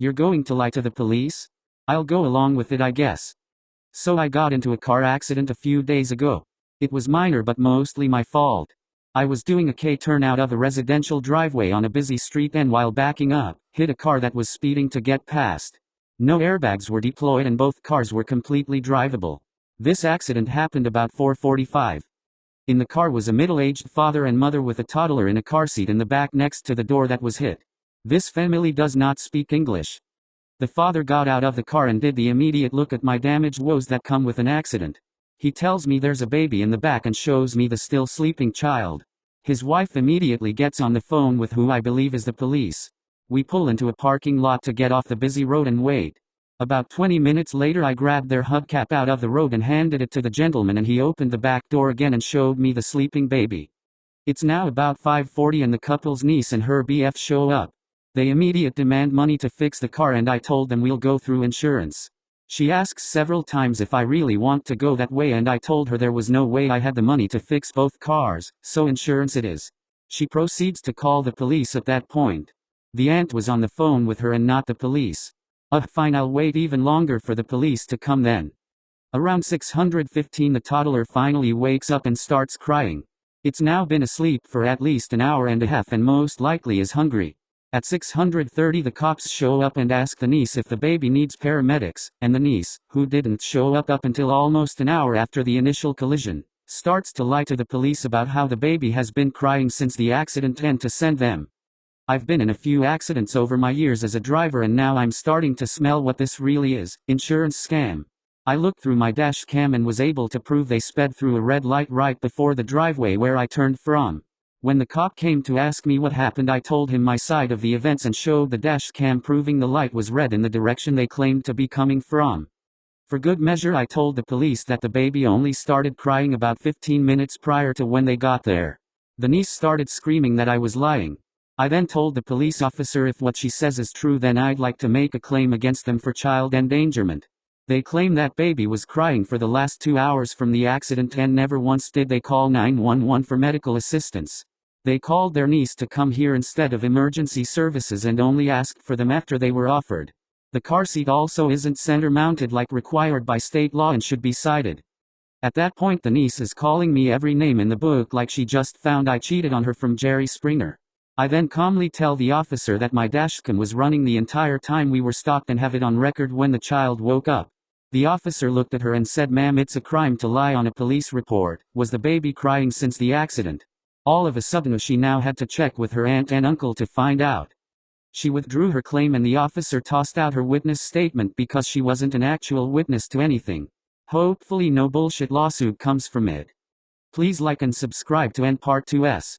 You're going to lie to the police? I'll go along with it, I guess. So I got into a car accident a few days ago. It was minor but mostly my fault. I was doing a K-turn out of a residential driveway on a busy street and while backing up, hit a car that was speeding to get past. No airbags were deployed and both cars were completely drivable. This accident happened about 4:45. In the car was a middle-aged father and mother with a toddler in a car seat in the back next to the door that was hit. This family does not speak English. The father got out of the car and did the immediate look at my damaged woes that come with an accident. He tells me there's a baby in the back and shows me the still sleeping child. His wife immediately gets on the phone with who I believe is the police. We pull into a parking lot to get off the busy road and wait. About 20 minutes later I grabbed their hubcap out of the road and handed it to the gentleman and he opened the back door again and showed me the sleeping baby. It's now about 5:40 and the couple's niece and her BF show up. They immediately demand money to fix the car and I told them we'll go through insurance. She asks several times if I really want to go that way and I told her there was no way I had the money to fix both cars, so insurance it is. She proceeds to call the police at that point. The aunt was on the phone with her and not the police. Fine, I'll wait even longer for the police to come then. Around 6:15 the toddler finally wakes up and starts crying. It's now been asleep for at least an hour and a half and most likely is hungry. At 6:30 the cops show up and ask the niece if the baby needs paramedics, and the niece, who didn't show up until almost an hour after the initial collision, starts to lie to the police about how the baby has been crying since the accident and to send them. I've been in a few accidents over my years as a driver and now I'm starting to smell what this really is, insurance scam. I looked through my dash cam and was able to prove they sped through a red light right before the driveway where I turned from. When the cop came to ask me what happened I told him my side of the events and showed the dash cam proving the light was red in the direction they claimed to be coming from. For good measure I told the police that the baby only started crying about 15 minutes prior to when they got there. The niece started screaming that I was lying. I then told the police officer if what she says is true then I'd like to make a claim against them for child endangerment. They claim that baby was crying for the last 2 hours from the accident and never once did they call 911 for medical assistance. They called their niece to come here instead of emergency services and only asked for them after they were offered. The car seat also isn't center mounted like required by state law and should be cited. At that point the niece is calling me every name in the book like she just found I cheated on her from Jerry Springer. I then calmly tell the officer that my dashcam was running the entire time we were stopped and have it on record when the child woke up. The officer looked at her and said, "Ma'am, it's a crime to lie on a police report. Was the baby crying since the accident?" All of a sudden she now had to check with her aunt and uncle to find out. She withdrew her claim and the officer tossed out her witness statement because she wasn't an actual witness to anything. Hopefully no bullshit lawsuit comes from it. Please like and subscribe to end Part 2s.